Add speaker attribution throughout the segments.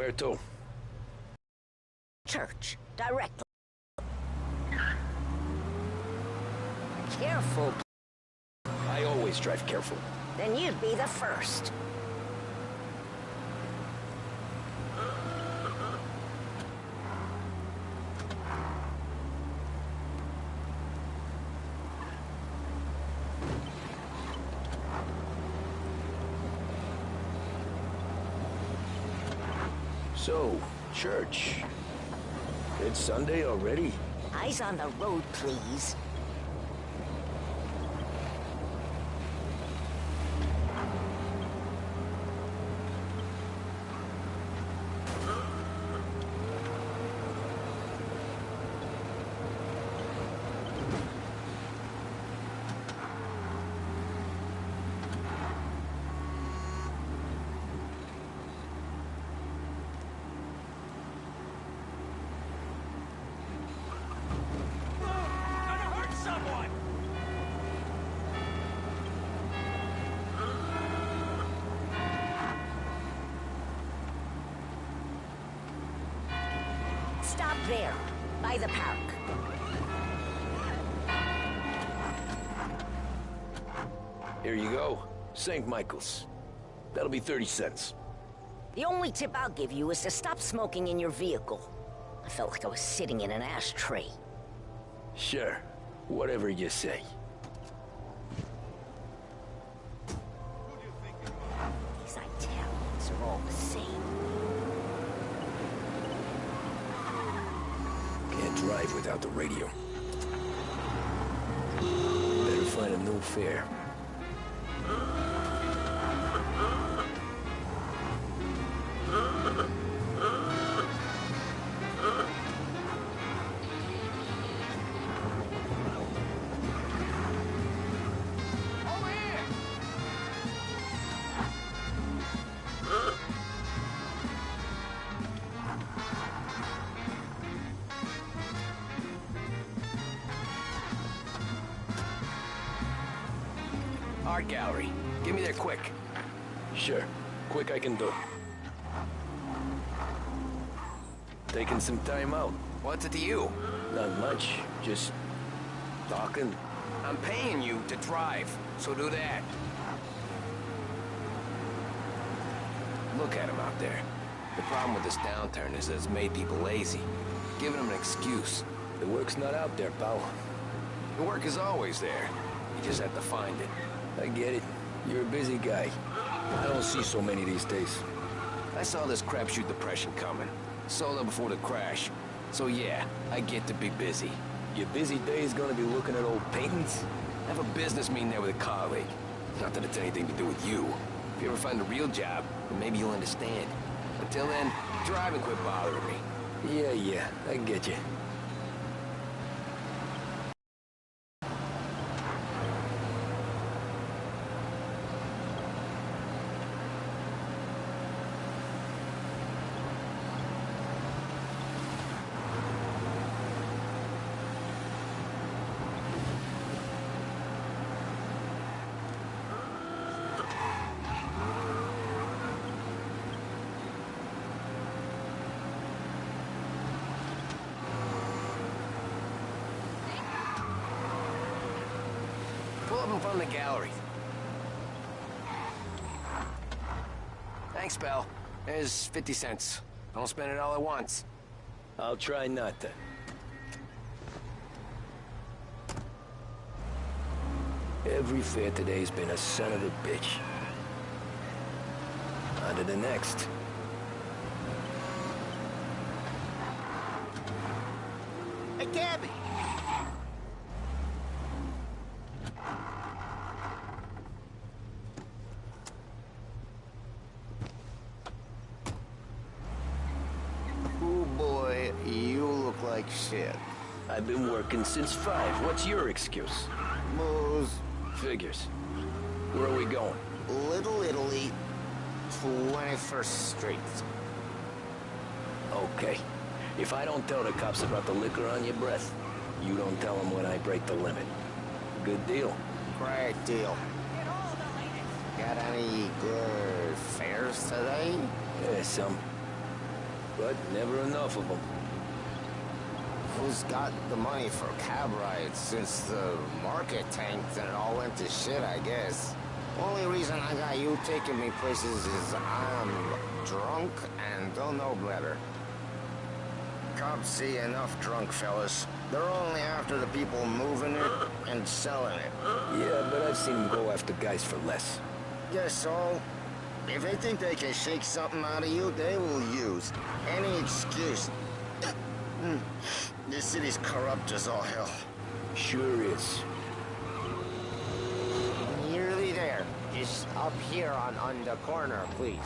Speaker 1: Where to?
Speaker 2: Church, directly. Careful.
Speaker 1: I always drive careful.
Speaker 2: Then you'd be the first.
Speaker 1: So, church. It's Sunday already?
Speaker 2: Eyes on the road, please. Stop there, by the park.
Speaker 1: Here you go. St. Michael's. That'll be 30 cents.
Speaker 2: The only tip I'll give you is to stop smoking in your vehicle. I felt like I was sitting in an ashtray.
Speaker 1: Sure. Whatever you say.
Speaker 2: These Italians are all the same.
Speaker 1: Can't drive without the radio. Better find a new fare. Art gallery. Get me there quick. Sure. Quick I can do. Taking some time out.
Speaker 3: What's it to you?
Speaker 1: Not much. Just talking.
Speaker 3: I'm paying you to drive, so do that. Look at him out there. The problem with this downturn is that it's made people lazy. Giving them an excuse.
Speaker 1: The work's not out there, pal.
Speaker 3: The work is always there. You just have to find it.
Speaker 1: I get it. You're a busy guy. I don't see so many these days.
Speaker 3: I saw this crapshoot depression coming. Sold up before the crash. So yeah, I get to be busy.
Speaker 1: Your busy day is gonna be looking at old paintings?
Speaker 3: I have a business meeting there with a colleague. Not that it's anything to do with you. If you ever find a real job, then maybe you'll understand. Until then, drive and quit bothering me.
Speaker 1: Yeah, I get you.
Speaker 3: Pull up in front of the gallery. Thanks, pal. There's 50 cents. Don't spend it all at once.
Speaker 1: I'll try not to. Every fare today's been a son of a bitch. On to the next.
Speaker 4: Hey, Gabby! Oh boy, you look like shit.
Speaker 1: I've been working since 5. What's your excuse?
Speaker 4: Moose,
Speaker 1: Figures. Where are we going?
Speaker 4: Little Italy, 21st Street.
Speaker 1: Okay. If I don't tell the cops about the liquor on your breath, you don't tell them when I break the limit. Good deal.
Speaker 4: Great deal. Got any good fares today?
Speaker 1: Yeah, some. but never enough of them.
Speaker 4: Who's got the money for cab rides since the market tanked and it all went to shit, I guess? Only reason I got you taking me places is I'm drunk and don't know better. Cops see enough drunk fellas. They're only after the people moving it and selling it.
Speaker 1: Yeah, but I've seen them go after guys for less.
Speaker 4: Guess so. If they think they can shake something out of you, they will use any excuse. This city's corrupt as all hell.
Speaker 1: Sure is.
Speaker 4: Nearly there. Just up here on the corner, please.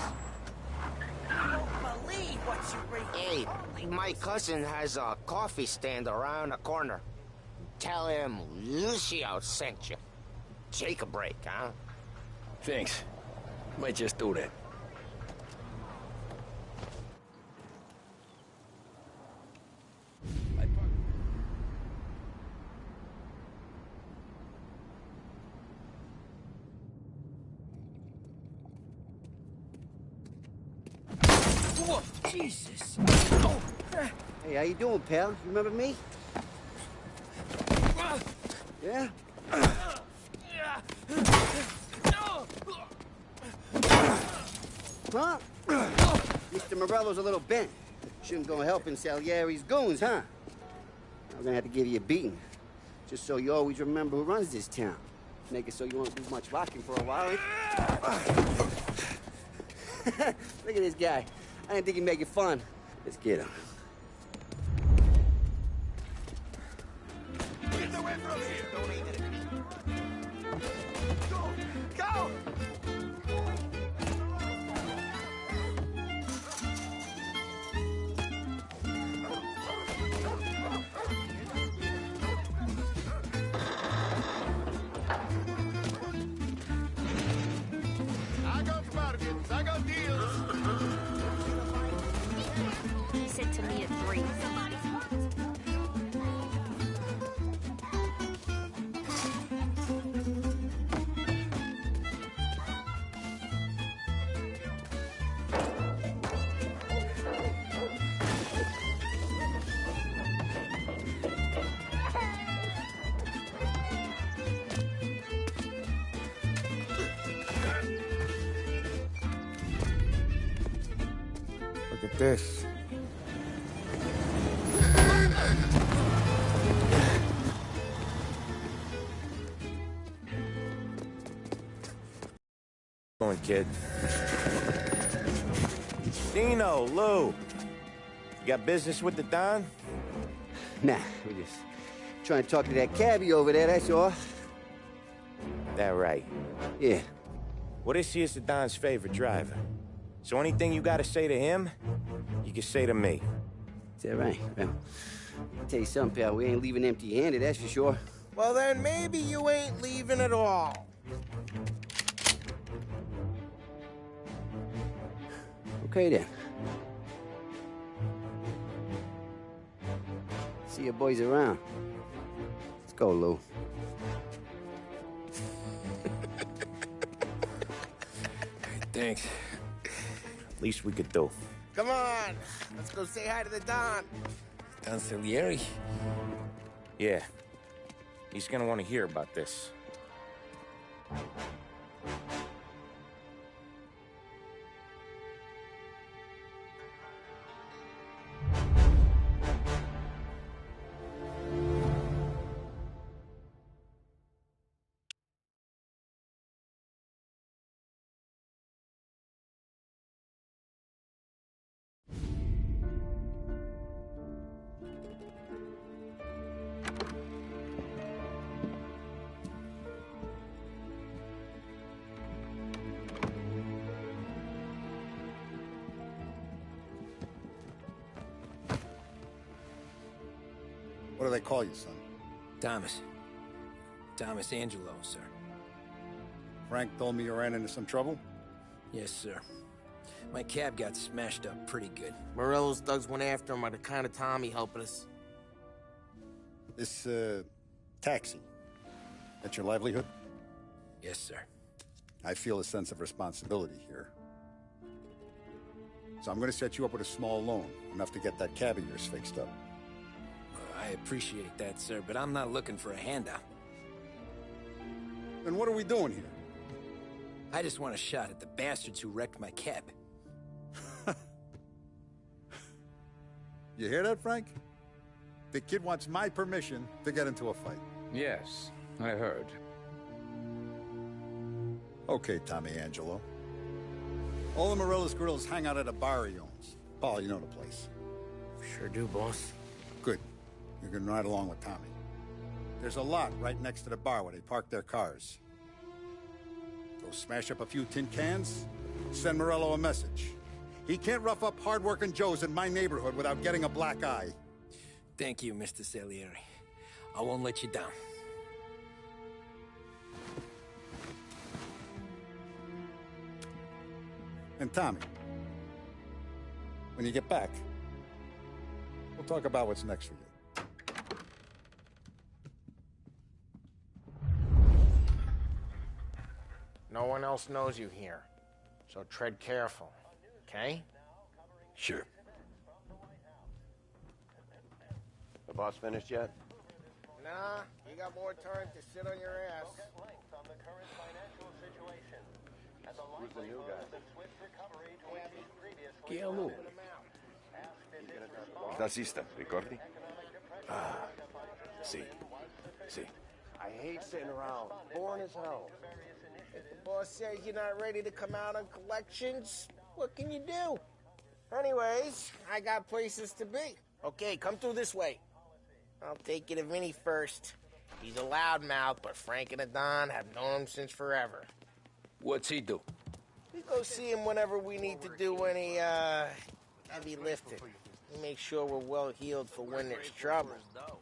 Speaker 5: I don't believe what you read.
Speaker 4: Hey, my cousin has a coffee stand around the corner. Tell him Lucio sent you. Take a break, huh?
Speaker 1: Thanks. Might just do that.
Speaker 5: Whoa, Jesus.
Speaker 6: Hey, how you doing, pal? You remember me? Yeah? Huh? Mr. Morello's a little bent. Shouldn't go helping Salieri's goons, huh? I'm gonna have to give you a beating. Just so you always remember who runs this town. Make it so you won't do much rocking for a while. Look at this guy. I didn't think he'd make it fun. Let's get him.
Speaker 5: Get away from here. Don't eat it. Go! Go!
Speaker 7: I got bargains, I got deals.
Speaker 8: He said to me at 3.
Speaker 4: Look at this.
Speaker 9: Going, kid. Dino, Lou. You got business with the Don?
Speaker 6: Nah, we're just trying to talk to that cabbie over there, that's all.
Speaker 9: That right.
Speaker 6: Yeah.
Speaker 9: Well, this here's the Don's favorite driver. So anything you gotta say to him, you can say to me.
Speaker 6: Is that right? Well, I'll tell you something, pal. We ain't leaving empty-handed, that's for sure.
Speaker 9: Well, then maybe you ain't leaving at all.
Speaker 6: Okay, then. See your boys around. Let's go, Lou.
Speaker 1: Thanks.
Speaker 9: Least we could do.
Speaker 4: Come on, let's go say hi to the Don.
Speaker 1: Don Salieri?
Speaker 9: Yeah. He's gonna want to hear about this.
Speaker 7: What do they call you, son?
Speaker 1: Thomas. Thomas Angelo, sir.
Speaker 7: Frank told me you ran into some trouble?
Speaker 1: Yes, sir. My cab got smashed up pretty good.
Speaker 10: Morello's thugs went after him by the kind of Tommy helping us.
Speaker 7: This, taxi. That's your livelihood?
Speaker 1: Yes, sir.
Speaker 7: I feel a sense of responsibility here. So I'm gonna set you up with a small loan, enough to get that cab of yours fixed up.
Speaker 3: I appreciate that, sir, but I'm not looking for a handout.
Speaker 7: Then what are we doing here?
Speaker 3: I just want a shot at the bastards who wrecked my cab.
Speaker 7: You hear that, Frank? The kid wants my permission to get into a fight.
Speaker 11: Yes, I heard.
Speaker 7: Okay, Tommy Angelo. All the Morello's girls hang out at a bar he owns. Paul, you know the place.
Speaker 10: Sure do, boss.
Speaker 7: Good. You can ride along with Tommy. There's a lot right next to the bar where they park their cars. Go smash up a few tin cans, send Morello a message. He can't rough up hard-working Joes in my neighborhood without getting a black eye.
Speaker 3: Thank you, Mr. Salieri. I won't let you down.
Speaker 7: And Tommy, when you get back, we'll talk about what's next for you.
Speaker 10: No one else knows you here, so tread careful, okay?
Speaker 3: Sure.
Speaker 1: The boss finished yet?
Speaker 10: Nah, you got more time to sit on your ass.
Speaker 1: Who's the new guy?
Speaker 3: Chi è lui?
Speaker 1: Il tassista, ricordi?
Speaker 3: Ah, sì. Sì.
Speaker 1: I hate sitting around. Boring as hell.
Speaker 10: If the boss says you're not ready to come out on collections, what can you do? Anyways, I got places to be. Okay, come through this way. I'll take you to Vinny first. He's a loudmouth, but Frank and the Don have known him since forever.
Speaker 3: What's he do?
Speaker 10: We go see him whenever we need to do any, heavy lifting. We make sure we're well healed for when there's trouble.
Speaker 1: But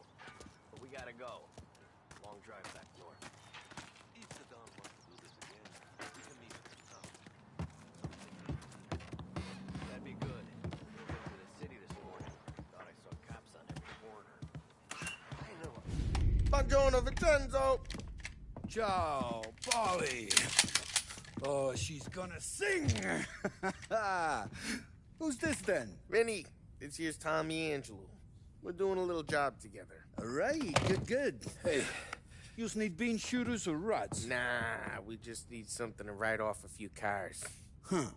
Speaker 1: we gotta go. Long drive back north. If the Don wants to do this again, we can meet at the town. That'd be good. I went to the city this morning. Thought I saw cops on every corner. I know.
Speaker 10: Buongiorno, Vincenzo!
Speaker 12: Ciao, Polly. Oh, she's gonna sing. Who's this then?
Speaker 10: Vinny, this here's Tommy Angelo. We're doing a little job together.
Speaker 12: All right, good. Hey, you need bean shooters or rods?
Speaker 10: Nah, we just need something to write off a few cars.
Speaker 12: Huh.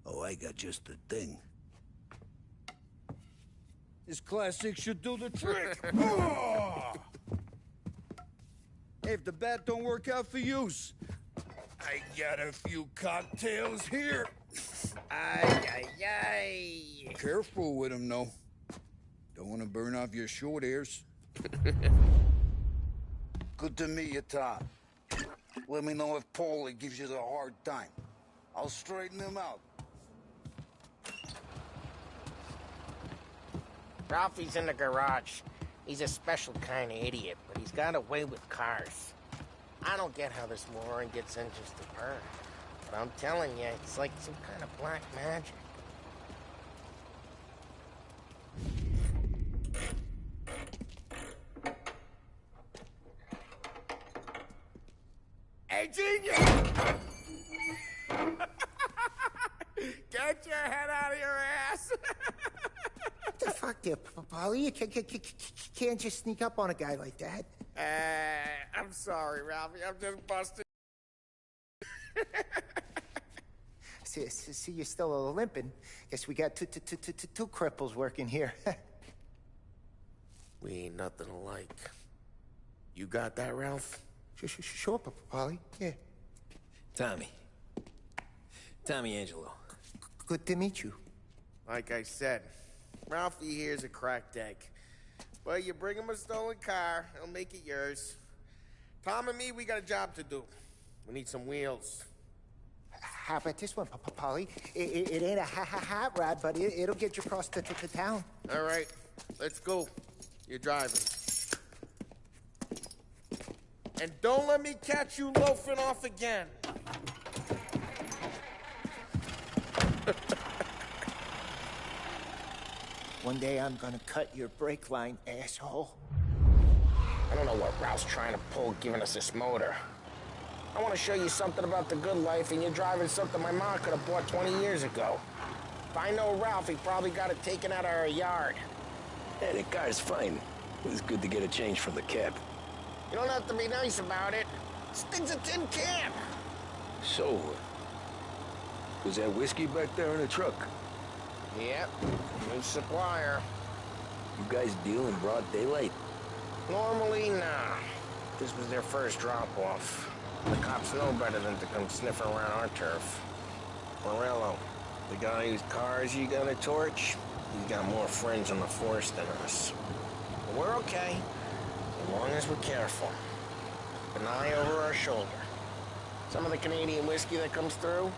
Speaker 12: Oh, I got just the thing. This classic should do the trick. Oh! Hey, if the bat don't work out for yous, I got a few cocktails here.
Speaker 10: Ay.
Speaker 12: Careful with them, though. Don't want to burn off your short hairs. Good to meet you, Tom. Let me know if Paulie gives you the hard time. I'll straighten him out.
Speaker 10: Ralphie's in the garage. He's a special kind of idiot, but he's got a way with cars. I don't get how this moron gets engines to burn. But I'm telling you, it's like some kind of black magic. Hey, genius! Get your head out of your ass!
Speaker 13: What the fuck there, Polly? You can't just sneak up on a guy like that.
Speaker 10: I'm sorry, Ralphie. I'm just busted.
Speaker 13: See, you're still limping. Guess we got two cripples working here.
Speaker 10: We ain't nothing alike. You got that, Ralph?
Speaker 13: Sure, Polly. Yeah.
Speaker 3: Tommy. Tommy Angelo.
Speaker 13: Good to meet you.
Speaker 10: Like I said, Ralphie here's a cracked egg. Well, you bring him a stolen car, he'll make it yours. Tom and me, we got a job to do. We need some wheels.
Speaker 13: How about this one, Polly? It ain't a hot rod, but it'll get you across to town.
Speaker 10: All right, let's go. You're driving. And don't let me catch you loafing off again.
Speaker 13: One day I'm gonna cut your brake line, asshole.
Speaker 10: I don't know what Ralph's trying to pull giving us this motor. I want to show you something about the good life, and you're driving something my mom could have bought 20 years ago. If I know Ralph, he probably got it taken out of our yard.
Speaker 3: Yeah, the car's fine. It was good to get a change from the cab.
Speaker 10: You don't have to be nice about it. This thing's a tin can.
Speaker 3: So, was that whiskey back there in the truck?
Speaker 10: Yep, new supplier.
Speaker 3: You guys deal in broad daylight?
Speaker 10: Normally, nah. This was their first drop-off. The cops know better than to come sniffing around our turf. Morello, the guy whose cars you got a torch, he's got more friends on the force than us. But we're okay, as long as we're careful. Keep an eye over our shoulder. Some of the Canadian whiskey that comes through,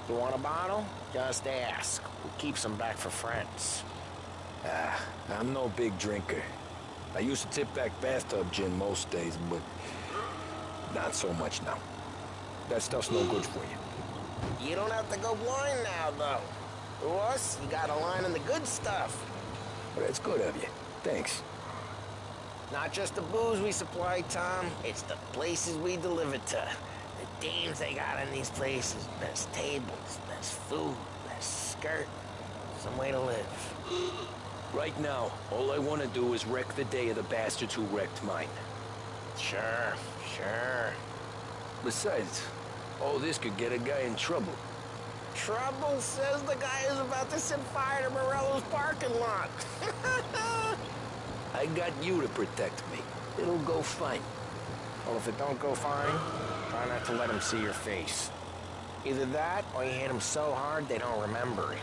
Speaker 10: you want a bottle? Just ask. We keep some back for friends.
Speaker 3: I'm no big drinker. I used to tip back bathtub gin most days, but not so much now. That stuff's no good for you.
Speaker 10: You don't have to go blind now, though. To us, you got a line in the good stuff.
Speaker 3: Well, that's good of you. Thanks.
Speaker 10: Not just the booze we supply, Tom. It's the places we deliver to. The dames they got in these places. Best tables, best food, best skirt. Some way to live.
Speaker 3: Right now, all I want to do is wreck the day of the bastards who wrecked mine.
Speaker 10: Sure.
Speaker 3: Besides, all this could get a guy in trouble.
Speaker 10: Trouble, says the guy who's about to set fire to Morello's parking lot.
Speaker 3: I got you to protect me. It'll go fine.
Speaker 10: Well, if it don't go fine, try not to let them see your face. Either that, or you hit them so hard they don't remember it.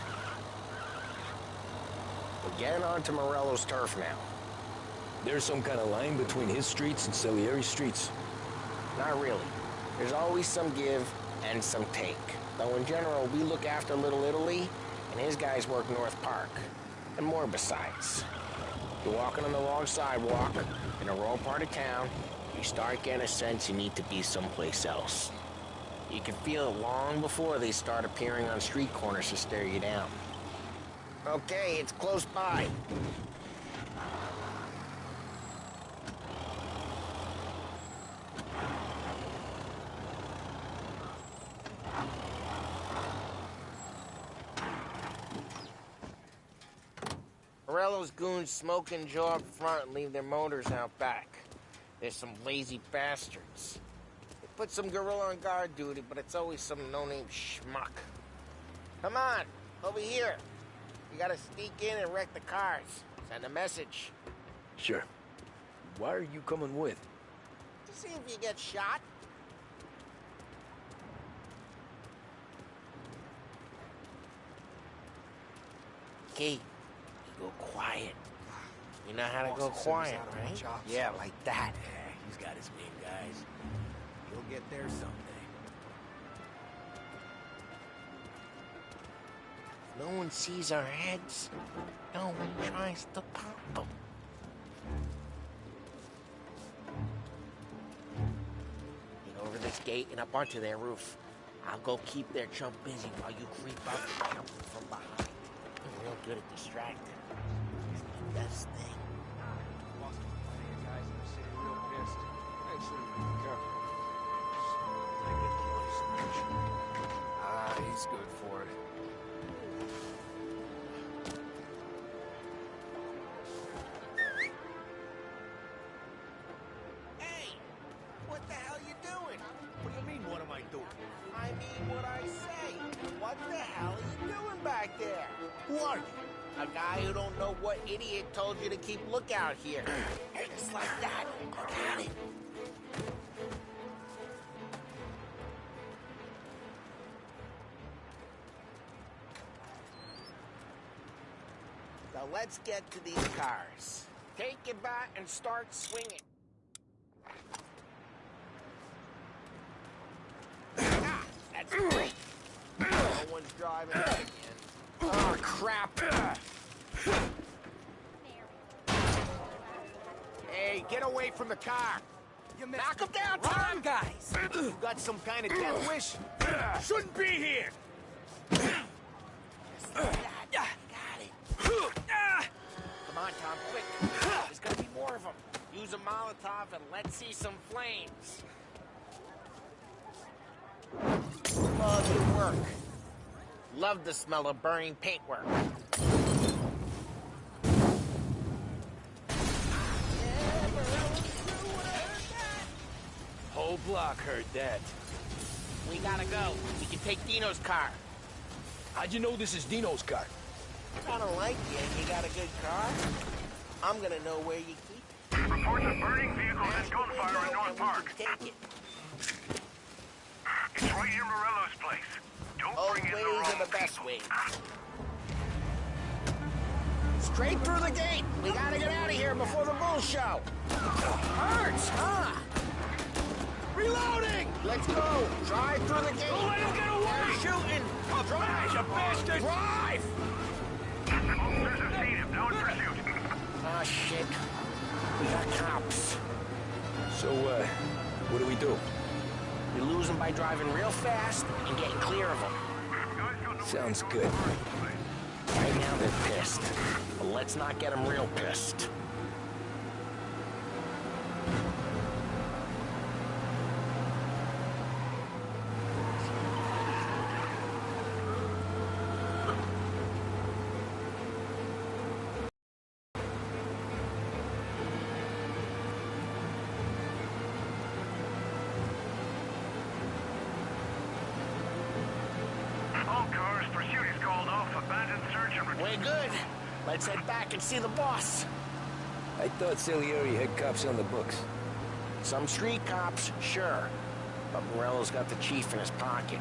Speaker 10: We're getting onto Morello's turf now.
Speaker 3: There's some kind of line between his streets and Salieri's streets?
Speaker 10: Not really. There's always some give and some take. Though in general, we look after Little Italy, and his guys work North Park. And more besides. You're walking on the long sidewalk, in a rural part of town, you start getting a sense you need to be someplace else. You can feel it long before they start appearing on street corners to stare you down. Okay, it's close by. Morello's goons smoke and jaw up front and leave their motors out back. There's some lazy bastards. They put some gorilla on guard duty, but it's always some no-name schmuck. Come on, over here. You gotta sneak in and wreck the cars. Send a message.
Speaker 3: Sure. Why are you coming with?
Speaker 10: To see if you get shot. Okay, you go quiet. You know how to go quiet, right?
Speaker 1: Yeah, like that. Yeah, he's got his main guys. He'll get there someday.
Speaker 10: No one sees our heads. No one tries to pop them. Get over this gate and up onto their roof. I'll go keep their chump busy while you creep up and jump from behind. I'm real good at distracting. It's the best thing.
Speaker 1: He's good for it.
Speaker 10: Hey! What the hell you doing?
Speaker 1: What do you mean, what am I doing?
Speaker 10: I mean what I say. What the hell are you doing back there?
Speaker 1: Who are you?
Speaker 10: A guy who don't know what idiot told you to keep lookout here. Just like that. Got it. So let's get to these cars. Take your bat and start swinging. Ah, that's great. No one's driving again. Oh, crap.
Speaker 5: Hey, get away from the car.
Speaker 10: Knock him down,
Speaker 5: Tom, guys. You got some kind of death wish? Shouldn't be here.
Speaker 10: Come on, Tom, quick. There's gonna be more of them. Use a Molotov and let's see some flames. Oh, good work. Love the smell of burning paintwork.
Speaker 3: Whole block heard that.
Speaker 10: We gotta go. We can take Dino's car.
Speaker 3: How'd you know this is Dino's car?
Speaker 10: I don't like you, and you got a good car. I'm gonna know where you keep it.
Speaker 14: Reports of burning vehicles and gunfire in North Park.
Speaker 10: Take it.
Speaker 14: It's right near Morello's place. Don't
Speaker 10: Old
Speaker 14: bring in the
Speaker 10: ways
Speaker 14: wrong
Speaker 10: are the best
Speaker 14: people.
Speaker 10: ways. Straight through the gate. We gotta get out of here before the bull show. Hurts, huh?
Speaker 3: Reloading!
Speaker 10: Let's go. Drive through the gate.
Speaker 3: Don't let him get away!
Speaker 10: They're shooting.
Speaker 3: Drive, you bastard!
Speaker 10: Drive!
Speaker 14: Officers have seen him. Now in pursuit.
Speaker 10: Ah, shit. We got cops.
Speaker 3: So, what do we do?
Speaker 10: We lose them by driving real fast and getting clear of them.
Speaker 3: Sounds good.
Speaker 10: Right now they're pissed. But let's not get them real pissed.
Speaker 14: All cars, pursuit is called off. Abandoned search and
Speaker 10: We're good. Let's head back and see the boss.
Speaker 3: I thought Salieri had cops on the books.
Speaker 10: Some street cops, sure. But Morello's got the chief in his pocket.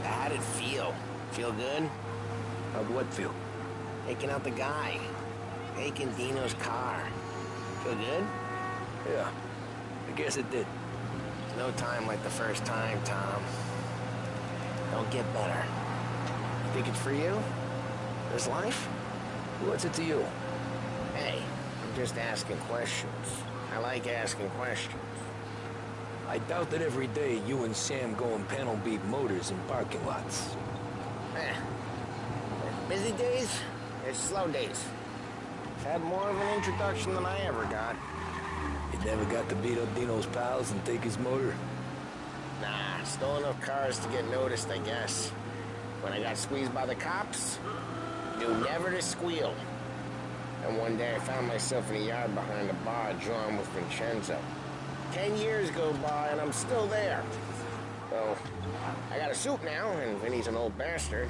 Speaker 10: How'd it feel? Feel good?
Speaker 3: How'd what feel?
Speaker 10: Taking out the guy. Taking Dino's car. Feel good?
Speaker 3: Yeah, I guess it did.
Speaker 10: No time like the first time, Tom. Don't get better. You think it's for you? This life?
Speaker 3: What's it to you?
Speaker 10: Hey, I'm just asking questions. I like asking questions.
Speaker 3: I doubt that every day you and Sam go and panel beat motors in parking lots.
Speaker 10: There's busy days, there's slow days. Had more of an introduction than I ever got.
Speaker 3: You never got to beat up Dino's pals and take his motor?
Speaker 10: Nah, stole enough cars to get noticed, I guess. When I got squeezed by the cops, knew never to squeal. And one day I found myself in a yard behind a bar drawn with Vincenzo. 10 years go by and I'm still there. So, I got a suit now, and Vinny's an old bastard.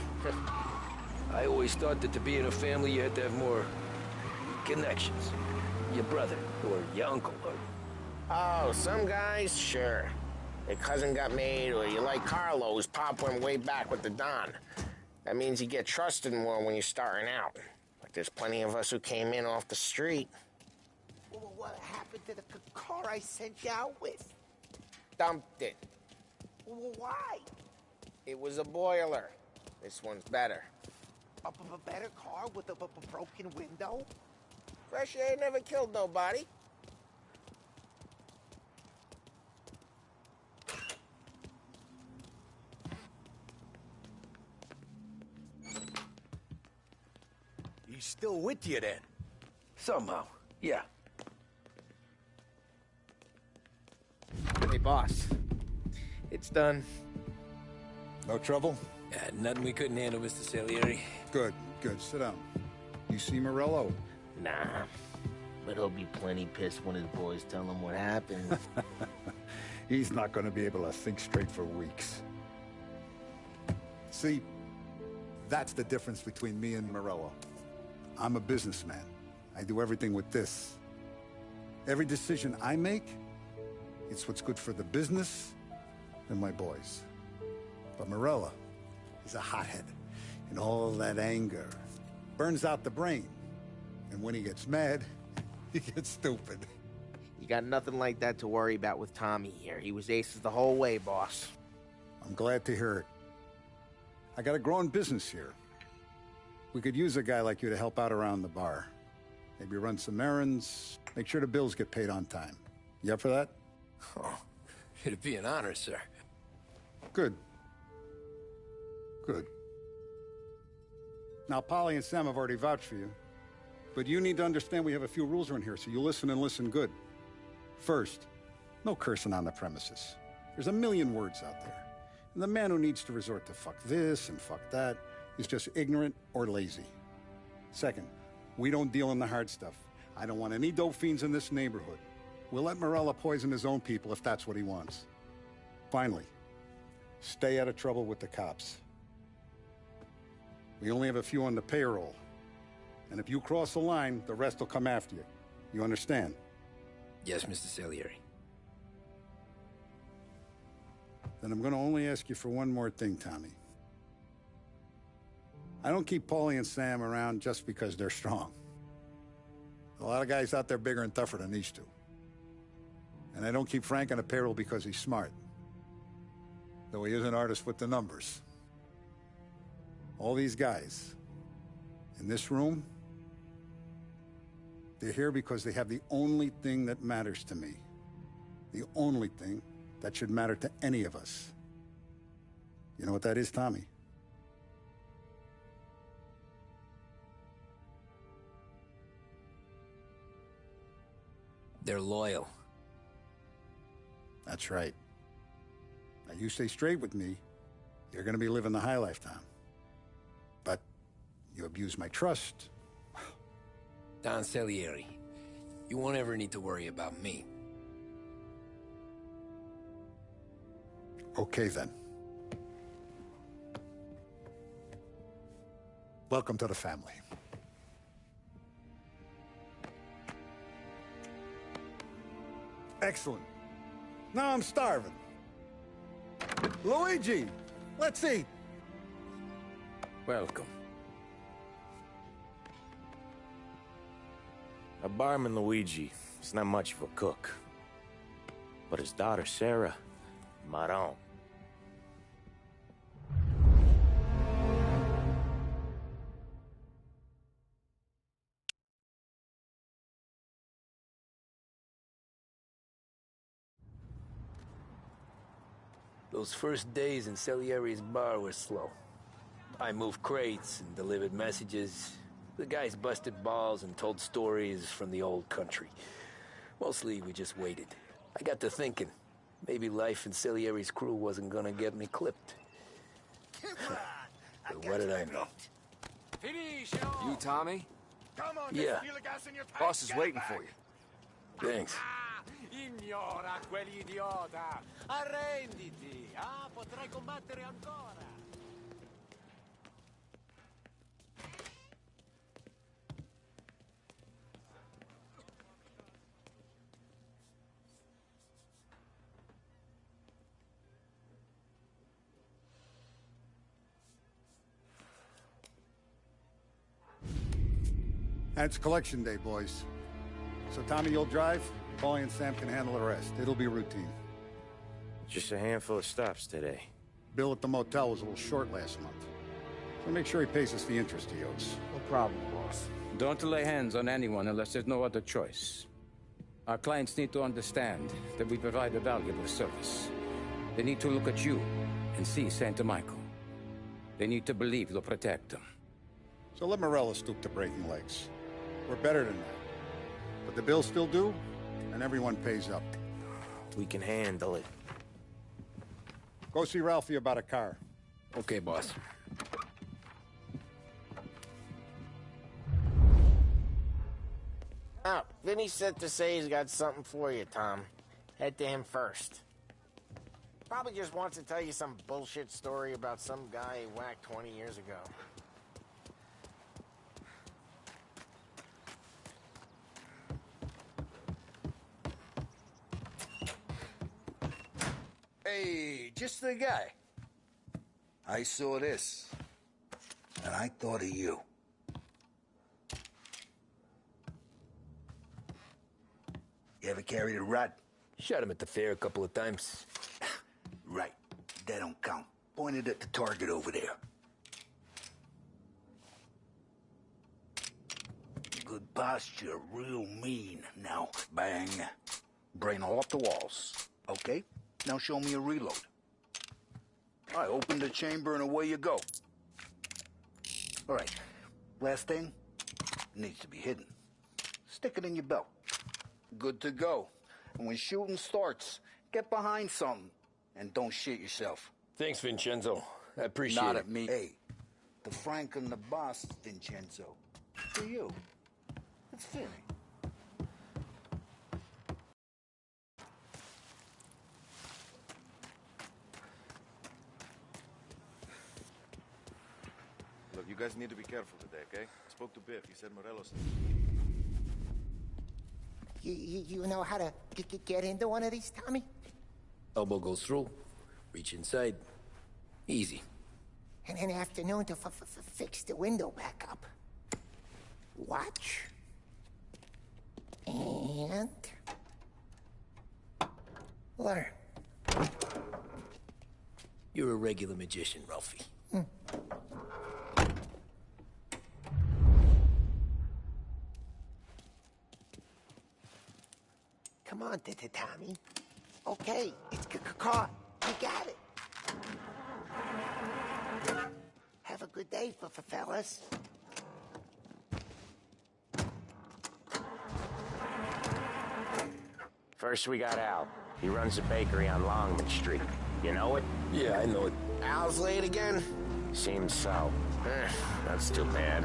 Speaker 3: I always thought that to be in a family you had to have more connections. Your brother, or your uncle, or...
Speaker 10: Oh, some guys, sure. Your cousin got made, or you like Carlos, Pop went way back with the Don. That means you get trusted more when you're starting out. Like there's plenty of us who came in off the street.
Speaker 13: What happened to the car I sent you out with?
Speaker 10: Dumped it.
Speaker 13: Why?
Speaker 10: It was a boiler. This one's better.
Speaker 13: A better car with a broken window?
Speaker 10: Fresh air never killed nobody.
Speaker 3: He's still with you then? Somehow, yeah.
Speaker 15: Hey, boss. It's done.
Speaker 7: No trouble?
Speaker 3: Nothing we couldn't handle, Mr. Salieri.
Speaker 7: Good, good. Sit down. You see Morello?
Speaker 10: Nah, but he'll be plenty pissed when his boys tell him what happened.
Speaker 7: He's not going to be able to think straight for weeks. See, that's the difference between me and Morello. I'm a businessman. I do everything with this. Every decision I make, it's what's good for the business and my boys. But Morello is a hothead, and all that anger burns out the brain. And when he gets mad, he gets stupid.
Speaker 15: You got nothing like that to worry about with Tommy here. He was aces the whole way, boss.
Speaker 7: I'm glad to hear it. I got a growing business here. We could use a guy like you to help out around the bar. Maybe run some errands, make sure the bills get paid on time. You up for that?
Speaker 3: Oh, it'd be an honor, sir.
Speaker 7: Good. Good. Now, Polly and Sam have already vouched for you. But you need to understand we have a few rules around here, so you listen and listen good. First, no cursing on the premises. There's a million words out there. And the man who needs to resort to fuck this and fuck that is just ignorant or lazy. Second, we don't deal in the hard stuff. I don't want any dope fiends in this neighborhood. We'll let Morello poison his own people if that's what he wants. Finally, stay out of trouble with the cops. We only have a few on the payroll. And if you cross the line, the rest will come after you. You understand?
Speaker 3: Yes, Mr. Salieri.
Speaker 7: Then I'm going to only ask you for one more thing, Tommy. I don't keep Paulie and Sam around just because they're strong. A lot of guys out there bigger and tougher than these two. And I don't keep Frank on the payroll because he's smart. Though he is an artist with the numbers. All these guys in this room, they're here because they have the only thing that matters to me. The only thing that should matter to any of us. You know what that is, Tommy?
Speaker 3: They're loyal.
Speaker 7: That's right. Now, you stay straight with me, you're gonna be living the high life, Tom. But you abuse my trust.
Speaker 3: Don Salieri, you won't ever need to worry about me.
Speaker 7: Okay, then. Welcome to the family. Excellent. Now I'm starving. Luigi, let's eat.
Speaker 9: Welcome. A barman Luigi is not much of a cook. But his daughter Sarah, Maron.
Speaker 3: Those first days in Salieri's bar were slow. I moved crates and delivered messages. The guys busted balls and told stories from the old country. Mostly, we just waited. I got to thinking, maybe life in Salieri's crew wasn't gonna get me clipped. But what did I know?
Speaker 11: You, Tommy?
Speaker 3: Yeah.
Speaker 11: Boss is waiting for you.
Speaker 3: Thanks.
Speaker 5: Ignora quell'idiota! Arrenditi! Ah, potrai combattere ancora!
Speaker 7: It's collection day, boys. So Tommy, you'll drive. Paulie and Sam can handle the rest. It'll be routine.
Speaker 9: Just a handful of stops today.
Speaker 7: Bill at the motel was a little short last month. So make sure he pays us the interest he owes.
Speaker 15: No problem, boss.
Speaker 11: Don't lay hands on anyone unless there's no other choice. Our clients need to understand that we provide a valuable service. They need to look at you and see Santa Michael. They need to believe you'll protect them.
Speaker 7: So let Morello stoop to breaking legs. We're better than that. But the bill's still due, and everyone pays up.
Speaker 9: We can handle it.
Speaker 7: Go see Ralphie about a car.
Speaker 3: Okay, boss.
Speaker 15: Oh, Vinny said to say he's got something for you, Tom. Head to him first. Probably just wants to tell you some bullshit story about some guy he whacked 20 years ago.
Speaker 12: Hey, just the guy. I saw this, and I thought of you. You ever carried a rod?
Speaker 3: Shot him at the fair a couple of times.
Speaker 12: Right. That don't count. Pointed at the target over there. Good posture, real mean. Now, bang. Brain all off the walls. Okay? Now show me a reload. All right, open the chamber and away you go. All right. Last thing. Needs to be hidden. Stick it in your belt. Good to go. And when shooting starts, get behind something and don't shit yourself.
Speaker 3: Thanks, Vincenzo. I appreciate
Speaker 12: Not
Speaker 3: it.
Speaker 12: at me. Hey, the Frank and the boss, Vincenzo. For you. It's fitting.
Speaker 5: Look, you guys need to be careful today, okay? I spoke to Biff. He said Morelos...
Speaker 13: You know how to get into one of these, Tommy?
Speaker 3: Elbow goes through. Reach inside. Easy.
Speaker 13: And an afternoon to fix the window back up. Watch. And... learn.
Speaker 3: You're a regular magician, Ralphie.
Speaker 13: Come on, Tommy. Okay, it's caught. You got it. Have a good day, fellas.
Speaker 9: First, we got Al. He runs a bakery on Longman Street. You know it?
Speaker 3: Yeah, I know it.
Speaker 15: Al's late again?
Speaker 9: Seems so. That's too bad.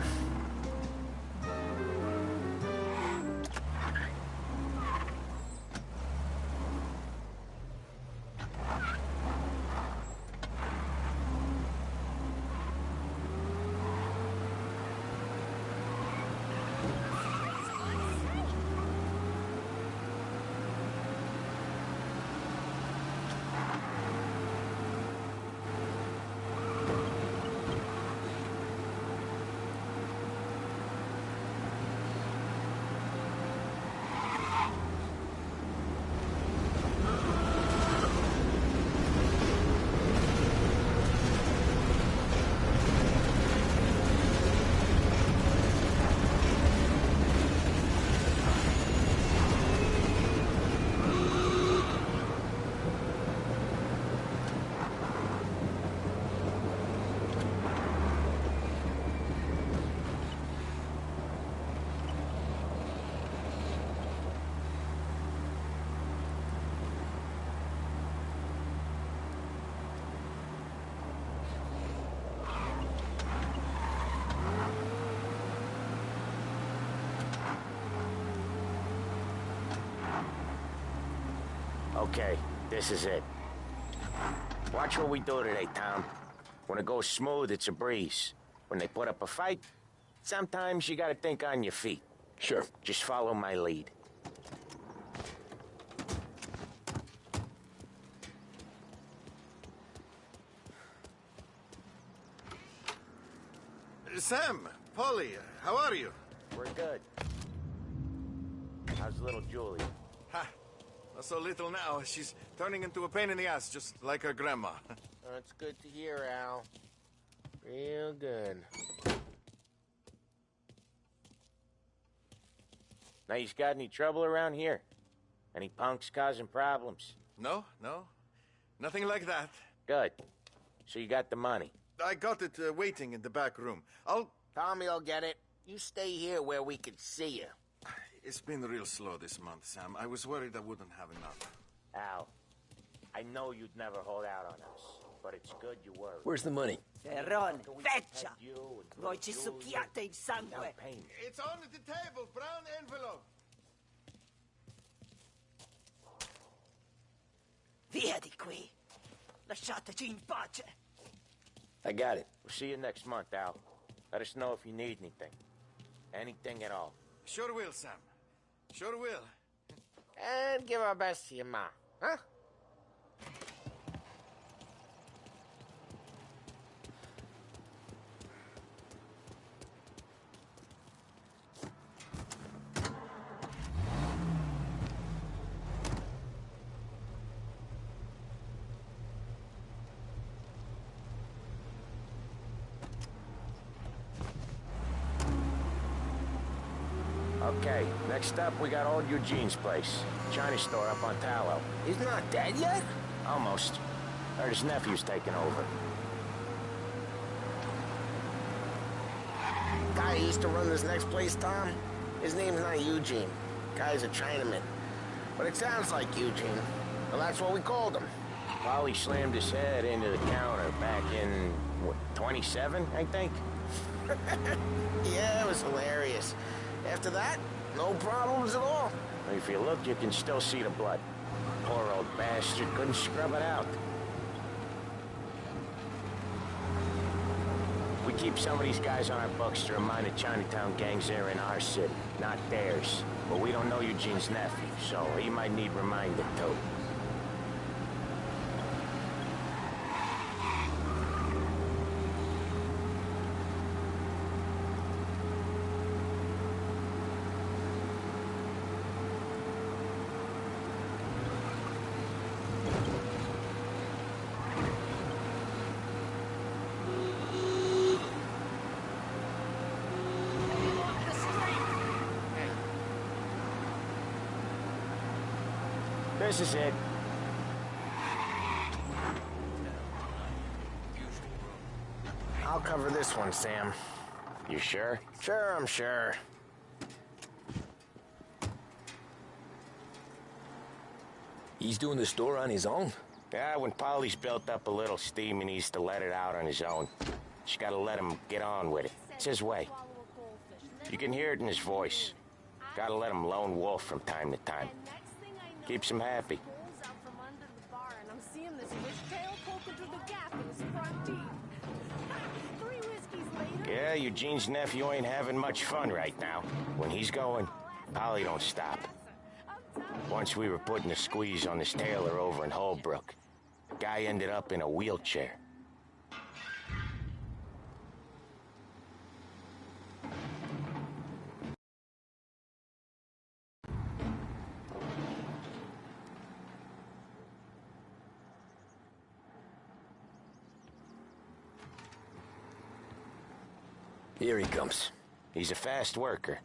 Speaker 9: Okay, this is it. Watch what we do today, Tom. When it goes smooth, it's a breeze. When they put up a fight, sometimes you gotta think on your feet.
Speaker 3: Sure.
Speaker 9: Just follow my lead.
Speaker 5: Sam, Polly, how are you?
Speaker 9: We're good. How's little Julie?
Speaker 5: Ha! Not so little now. She's turning into a pain in the ass, just like her grandma.
Speaker 15: That's good to hear, Al. Real good.
Speaker 9: Now, you got any trouble around here? Any punks causing problems?
Speaker 5: No. Nothing like that.
Speaker 9: Good. So you got the money?
Speaker 5: I got it waiting in the back room.
Speaker 15: Tommy will get it. You stay here where we can see you.
Speaker 5: It's been real slow this month, Sam. I was worried I wouldn't have enough.
Speaker 9: Al, I know you'd never hold out on us, but it's good you were.
Speaker 3: Where's the money?
Speaker 16: Ferrone, feccia! Voi ci succhiate il sangue!
Speaker 5: It's on the table, brown envelope.
Speaker 16: Via di qui! Lasciateci in pace!
Speaker 3: I got it.
Speaker 9: We'll see you next month, Al. Let us know if you need anything. Anything at all.
Speaker 5: Sure will, Sam. Sure will.
Speaker 15: And give our best to your ma, huh?
Speaker 9: Okay, next up, we got old Eugene's place. Chinese store up on Tallow.
Speaker 15: He's not dead yet?
Speaker 9: Almost. Heard his nephew's taking over.
Speaker 15: Guy who used to run this next place, Tom? His name's not Eugene. Guy's a Chinaman. But it sounds like Eugene. Well, that's what we called him.
Speaker 9: Polly slammed his head into the counter back in, what, 27, I think?
Speaker 15: Yeah, it was hilarious. After that, no problems at all.
Speaker 9: If you look, you can still see the blood. Poor old bastard couldn't scrub it out. We keep some of these guys on our books to remind the Chinatown gangs they're in our city, not theirs. But we don't know Eugene's nephew, so he might need reminding too. This is it.
Speaker 15: I'll cover this one, Sam.
Speaker 9: You sure?
Speaker 15: Sure, I'm sure.
Speaker 3: He's doing the store on his own?
Speaker 9: Yeah, when Polly's built up a little steam, he needs to let it out on his own. Just gotta let him get on with it. It's his way. You can hear it in his voice. Gotta let him lone wolf from time to time. Keeps him happy.
Speaker 8: I'm seeing this fishtail poking through the gap in his front teeth. 3 whiskeys later.
Speaker 9: Yeah, Eugene's nephew ain't having much fun right now. When he's going, Polly don't stop. Once we were putting the squeeze on this tailor over in Holbrook. Guy ended up in a wheelchair.
Speaker 3: Here he comes.
Speaker 9: He's a fast worker.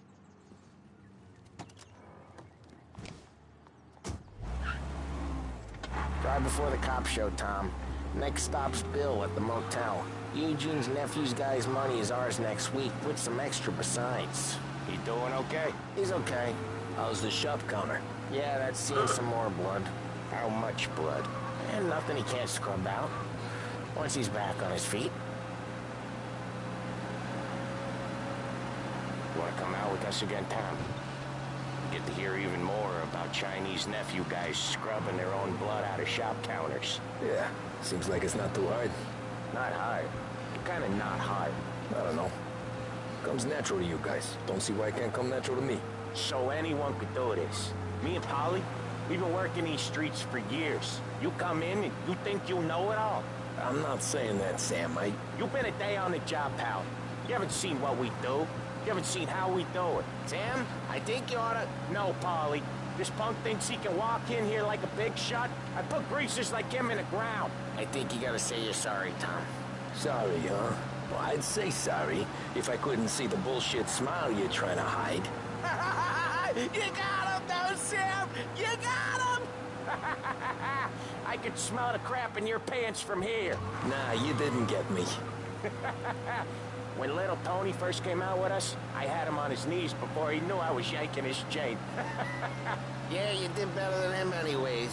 Speaker 15: Drive before the cops show, Tom. Next stop's Bill at the motel. Eugene's nephew's guy's money is ours next week, with some extra besides.
Speaker 9: He doing okay?
Speaker 15: He's okay.
Speaker 3: How's the shop counter?
Speaker 15: Yeah, that's seen some more blood.
Speaker 9: How much blood?
Speaker 15: And nothing he can't scrub out. Once he's back on his feet.
Speaker 9: You wanna come out with us again, Tom? Get to hear even more about Chinese nephew guys scrubbing their own blood out of shop counters.
Speaker 3: Yeah, seems like it's not too hard.
Speaker 9: Not hard. Kinda not hard.
Speaker 3: I don't know. Comes natural to you guys. Don't see why it can't come natural to me.
Speaker 9: So anyone could do this. Me and Polly, we've been working these streets for years. You come in and you think you know it all.
Speaker 3: I'm not saying that, Sam.
Speaker 9: You've been a day on the job, pal. You haven't seen what we do. You haven't seen how we do it.
Speaker 15: Sam, I think you oughta...
Speaker 9: No, Polly. This punk thinks he can walk in here like a big shot. I put greasers like him in the ground.
Speaker 15: I think you gotta say you're sorry, Tom.
Speaker 3: Sorry, huh? Well, I'd say sorry if I couldn't see the bullshit smile you're trying to hide.
Speaker 15: You got him, though, Sam! You got him!
Speaker 9: I could smell the crap in your pants from here.
Speaker 3: Nah, you didn't get me.
Speaker 9: When little Tony first came out with us, I had him on his knees before he knew I was yanking his chain.
Speaker 15: Yeah, you did better than him anyways.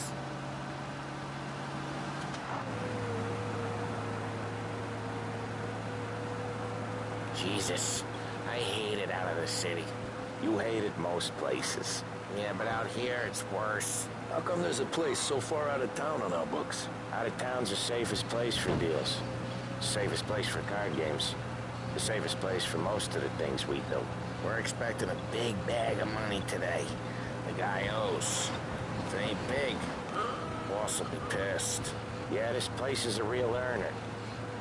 Speaker 9: Jesus, I hate it out of the city. You hate it most places.
Speaker 15: Yeah, but out here, it's worse.
Speaker 3: How come there's a place so far out of town on our books?
Speaker 9: Out of town's the safest place for deals. Safest place for card games. The safest place for most of the things we do.
Speaker 15: We're expecting a big bag of money today. The guy owes. If it ain't big, boss will be pissed.
Speaker 9: Yeah, this place is a real earner.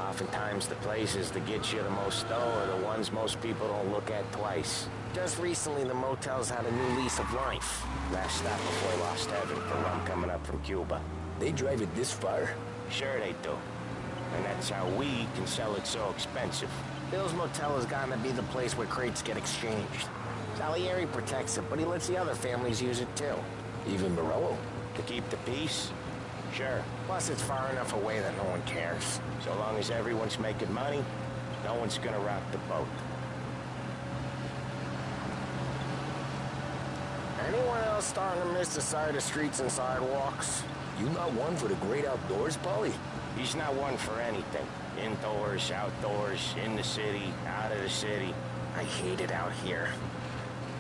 Speaker 9: Oftentimes the places that get you the most dough are the ones most people don't look at twice.
Speaker 15: Just recently, the motel's had a new lease of life.
Speaker 9: Last stop before Lost Heaven for rum coming up from Cuba.
Speaker 3: They drive it this far?
Speaker 9: Sure they do. And that's how we can sell it so expensive.
Speaker 15: Bill's Motel has gotten to be the place where crates get exchanged. Salieri protects it, but he lets the other families use it too.
Speaker 3: Even Morello?
Speaker 9: To keep the peace? Sure.
Speaker 15: Plus, it's far enough away that no one cares.
Speaker 9: So long as everyone's making money, no one's gonna rock the boat.
Speaker 15: Anyone else starting to miss the side of streets and sidewalks?
Speaker 3: You not one for the great outdoors, Paulie?
Speaker 9: He's not one for anything. Indoors, outdoors, in the city, out of the city.
Speaker 15: I hate it out here.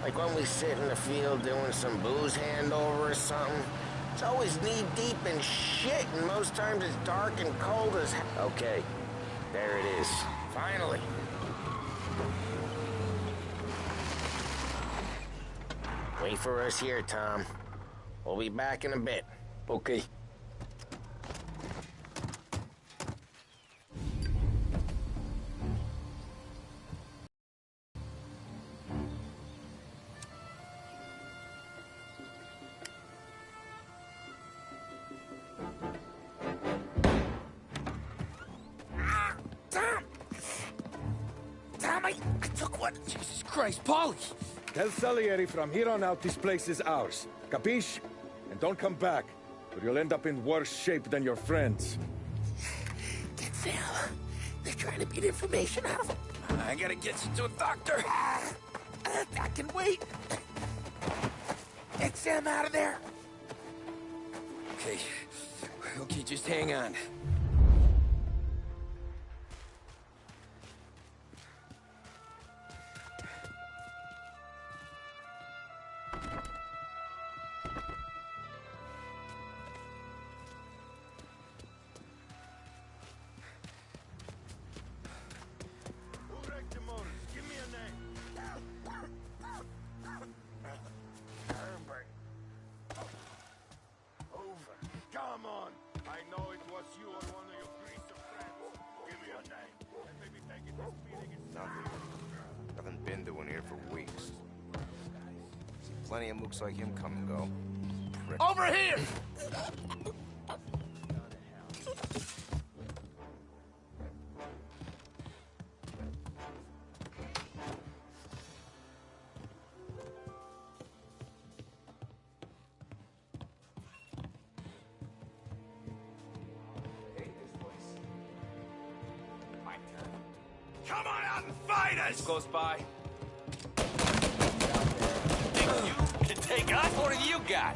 Speaker 15: Like when we sit in the field doing some booze handover or something. It's always knee-deep in shit, and most times it's dark and cold as hell.
Speaker 9: Okay, there it is.
Speaker 15: Finally. Wait for us here, Tom. We'll be back in a bit.
Speaker 3: Okay.
Speaker 15: I took one.
Speaker 3: Jesus Christ, Paulie!
Speaker 17: Tell Salieri from here on out this place is ours. Capiche? And don't come back, or you'll end up in worse shape than your friends.
Speaker 15: Get Sal. They're trying to beat information out of him.
Speaker 3: I gotta get you to a doctor.
Speaker 15: I can wait. Get Sam out of there.
Speaker 3: Okay. Okay, just hang on.
Speaker 17: Come on! I know it was you or one of your greaser friends. Give me your name, and maybe take it this meeting is
Speaker 4: Nothing. Haven't been doing here for weeks. See plenty of mooks like him come and go. Prick.
Speaker 3: Over here!
Speaker 5: Come on out and fight us!
Speaker 3: Close by.
Speaker 5: Think you can take us?
Speaker 3: What have you got?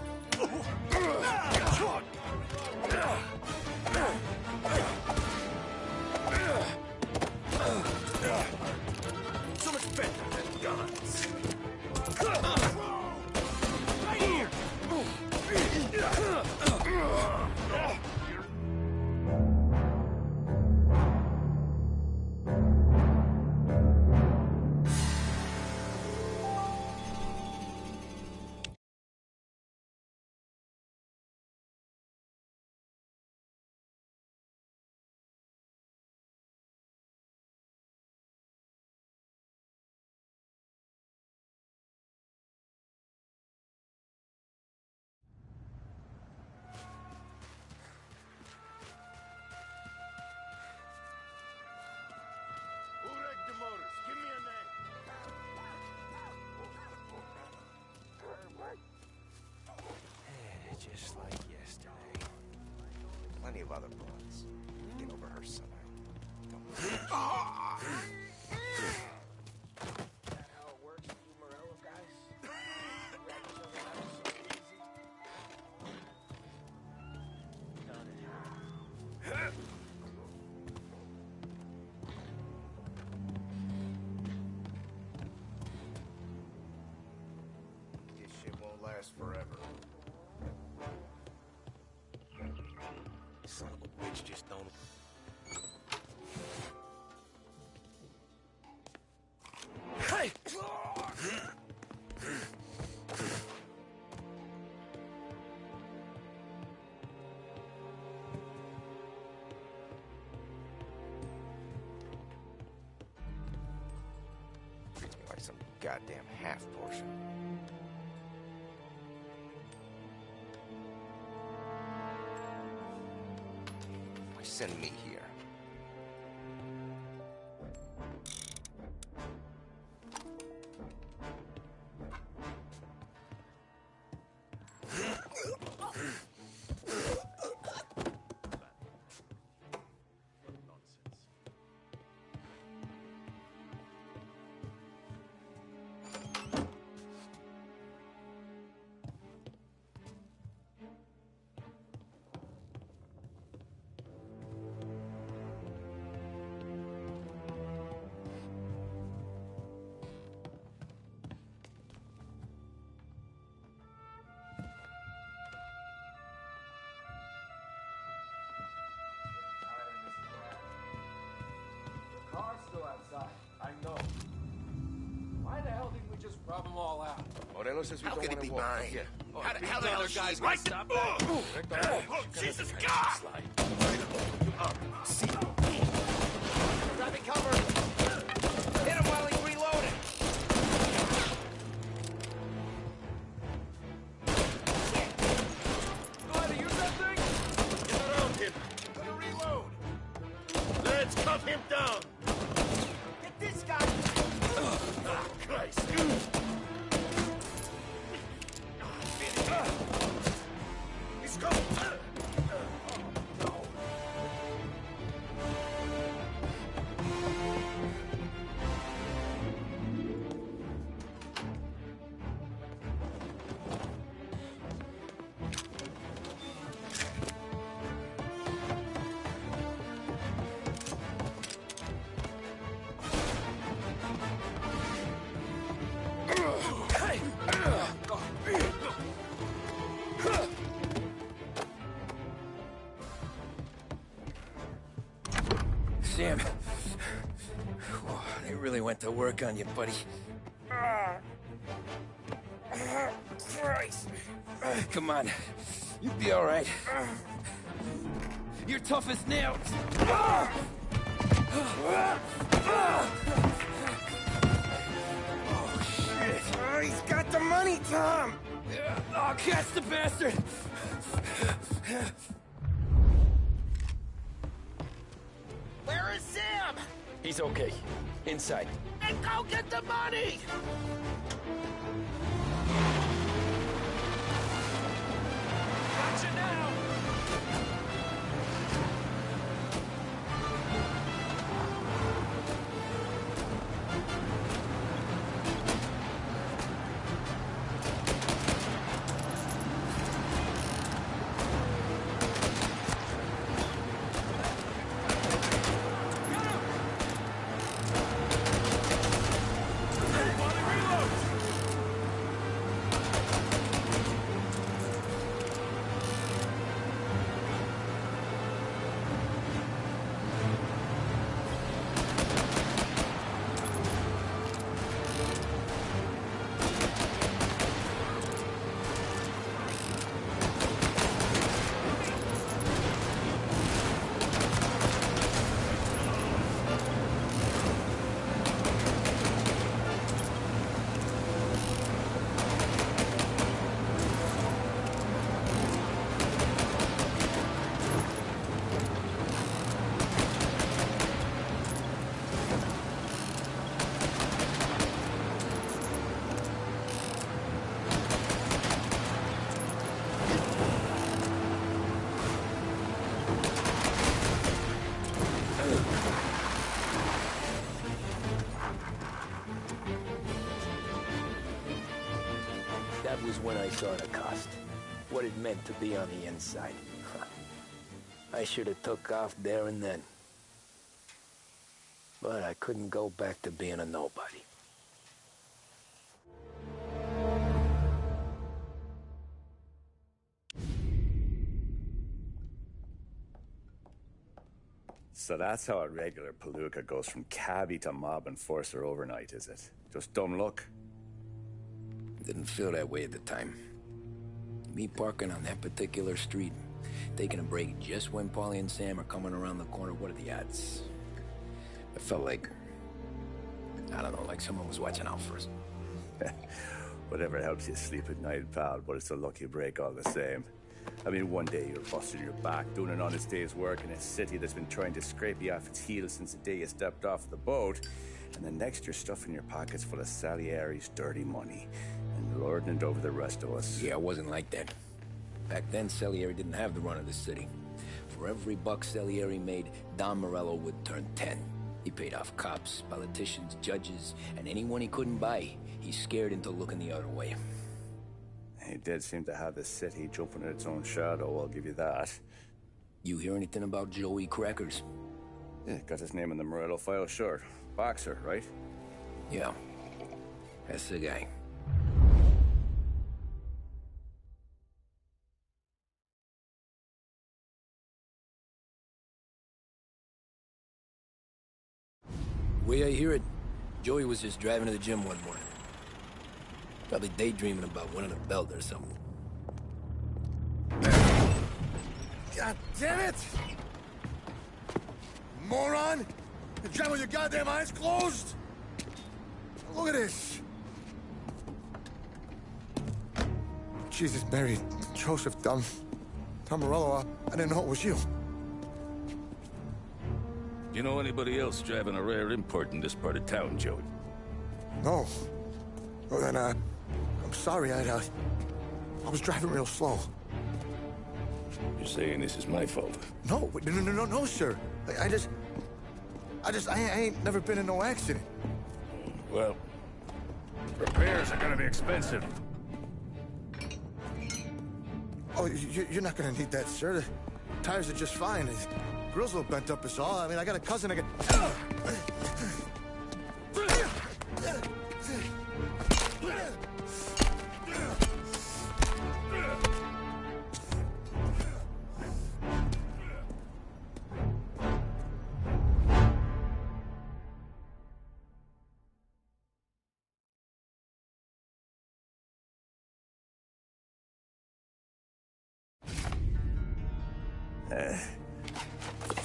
Speaker 5: So much better than guns. Right here!
Speaker 17: Give me a name.
Speaker 4: Just like yesterday. Plenty of other broads. Get over her somehow. Don't.
Speaker 15: How it works with you Morello guys? Grab each other out so easy.
Speaker 4: This shit won't last forever.
Speaker 1: Son of a bitch just don't...
Speaker 3: Hey!
Speaker 4: Treats me like some goddamn half portion. Why send me here?
Speaker 17: go. Why the hell didn't we just rub them all out?
Speaker 12: Morello says we
Speaker 5: How
Speaker 12: don't
Speaker 5: could
Speaker 12: want
Speaker 5: it
Speaker 12: to
Speaker 5: be
Speaker 12: walk.
Speaker 5: mine?
Speaker 12: Yeah.
Speaker 5: How the hell is
Speaker 1: guys
Speaker 5: she
Speaker 1: gonna
Speaker 5: right
Speaker 1: stop
Speaker 5: there?
Speaker 1: that?
Speaker 5: Oh, Jesus, God! See.
Speaker 10: Grabbing cover. Hit him while he's reloading.
Speaker 1: Know how to use that thing?
Speaker 5: Get around him. Gonna reload. Let's cut him down.
Speaker 10: Get this guy.
Speaker 5: Ah, Christ. He's coming.
Speaker 3: Sam. Whoa, they really went to work on you, buddy. Christ. Come on. You'll be all right. You're tough as nails. Oh, shit.
Speaker 10: Oh, he's got the money, Tom.
Speaker 3: Oh, catch the bastard.
Speaker 10: Where is Sam?
Speaker 3: He's okay. Inside.
Speaker 10: And go get the money.
Speaker 1: Gotcha now!
Speaker 3: That was when I saw the cost. What it meant to be on the inside. I should have took off there and then. But I couldn't go back to being a nobody.
Speaker 18: So that's how a regular palooka goes from cabbie to mob enforcer overnight, is it? Just dumb luck?
Speaker 3: Didn't feel that way at the time. Me parking on that particular street, taking a break just when Paulie and Sam are coming around the corner, what are the odds? It felt like, I don't know, like someone was watching out for us.
Speaker 18: Whatever helps you sleep at night, pal, but it's a lucky break all the same. I mean, one day you're busting your back, doing an honest day's work in a city that's been trying to scrape you off its heels since the day you stepped off the boat, and the next you're stuffing your pockets full of Salieri's dirty money and lording it over the rest of us.
Speaker 3: Yeah, it wasn't like that. Back then, Salieri didn't have the run of the city. For every buck Salieri made, Don Morello would turn 10. He paid off cops, politicians, judges, and anyone he couldn't buy, he scared into looking the other way.
Speaker 18: He did seem to have the city jumping in its own shadow, I'll give you that.
Speaker 3: You hear anything about Joey Crackers?
Speaker 18: Yeah, got his name in the Morello file, sure. Boxer, right?
Speaker 3: Yeah, that's the guy. Way I hear it, Joey was just driving to the gym one morning. Probably daydreaming about winning a belt or something.
Speaker 17: God damn it! Moron! You're driving with your goddamn eyes closed? Look at this! Jesus, Mary, Joseph, Tom Morello, I didn't know it was you.
Speaker 18: You know anybody else driving a rare import in this part of town, Joey?
Speaker 17: No. Well, then, I'm sorry, I was driving real slow.
Speaker 18: You're saying this is my fault?
Speaker 17: No, no, sir. I ain't never been in no accident.
Speaker 18: Well, repairs are gonna be expensive.
Speaker 17: Oh, you're not gonna need that, sir. The tires are just fine. The grill's a little bent up is all. I mean, I got a cousin I can...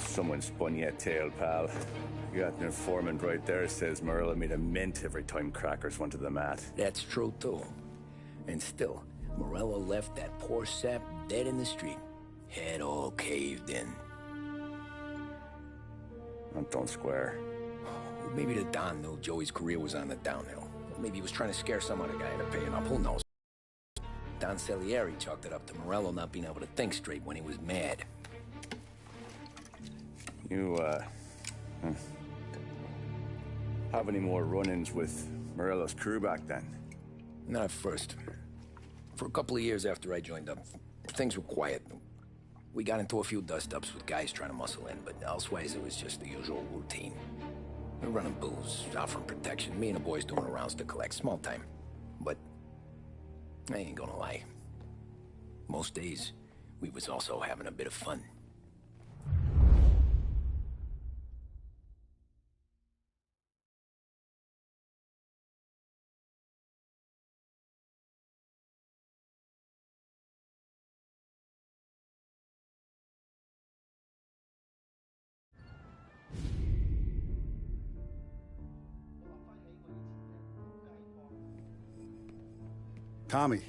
Speaker 18: Someone spun you a tail, pal. You got an informant right there says Morello made a mint every time crackers went to the mat.
Speaker 3: That's true, too. And still, Morello left that poor sap dead in the street. Head all caved in.
Speaker 18: That don't square.
Speaker 3: Maybe the Don knew Joey's career was on the downhill. Maybe he was trying to scare some other guy into paying up. Who knows? Don Salieri chalked it up to Morello not being able to think straight when he was mad.
Speaker 18: You, have any more run-ins with Morello's crew back then?
Speaker 3: Not at first. For a couple of years after I joined up, things were quiet. We got into a few dust-ups with guys trying to muscle in, but elsewise it was just the usual routine. We're running booze, offering protection, me and the boys doing the rounds to collect, small time. But I ain't gonna lie. Most days, we was also having a bit of fun.
Speaker 7: Tommy,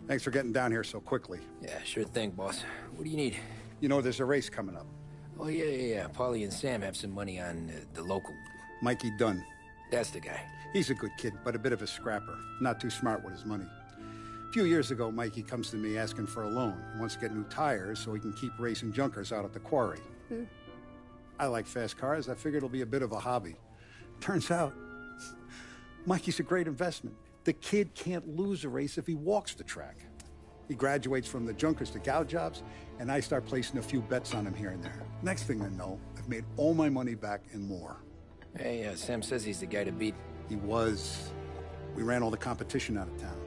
Speaker 7: thanks for getting down here so quickly.
Speaker 3: Yeah, sure thing, boss. What do you need?
Speaker 7: You know, there's a race coming up.
Speaker 3: Oh, yeah. Paulie and Sam have some money on the local.
Speaker 7: Mikey Dunn.
Speaker 3: That's the guy.
Speaker 7: He's a good kid, but a bit of a scrapper. Not too smart with his money. A few years ago, Mikey comes to me asking for a loan. He wants to get new tires so he can keep racing junkers out at the quarry. I like fast cars. I figured it'll be a bit of a hobby. Turns out, Mikey's a great investment. The kid can't lose a race if he walks the track. He graduates from the junkers to gal jobs, and I start placing a few bets on him here and there. Next thing I know, I've made all my money back and more.
Speaker 3: Hey, Sam says he's the guy to beat.
Speaker 7: He was. We ran all the competition out of town.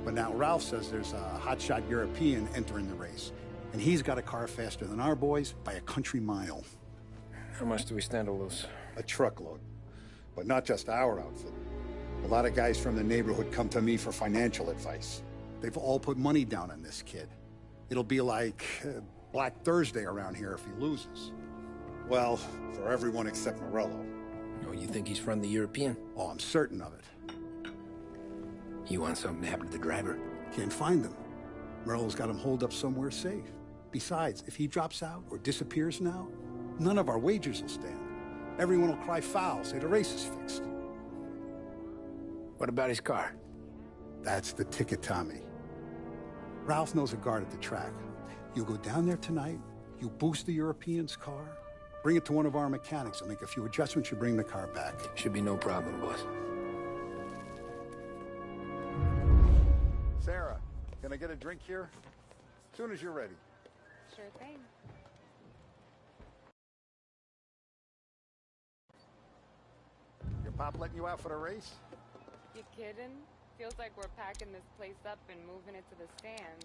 Speaker 7: But now Ralph says there's a hotshot European entering the race, and he's got a car faster than our boys by a country mile.
Speaker 3: How much do we stand to lose?
Speaker 7: A truckload. But not just our outfit. A lot of guys from the neighborhood come to me for financial advice. They've all put money down on this kid. It'll be like Black Thursday around here if he loses. Well, for everyone except Morello.
Speaker 3: Oh, you think he's from the European?
Speaker 7: Oh, I'm certain of it.
Speaker 3: You want something to happen to the driver?
Speaker 7: Can't find him. Morello's got him holed up somewhere safe. Besides, if he drops out or disappears now, none of our wagers will stand. Everyone will cry foul, say the race is fixed.
Speaker 3: What about his car?
Speaker 7: That's the ticket, Tommy. Ralph knows a guard at the track. You go down there tonight, you boost the European's car, bring it to one of our mechanics, and make a few adjustments, you bring the car back.
Speaker 3: Should be no problem, boss.
Speaker 7: Sarah, can I get a drink here? As soon as you're ready.
Speaker 19: Sure thing.
Speaker 7: Your pop letting you out for the race?
Speaker 19: You kidding? Feels like we're packing this place up and moving it to the stands.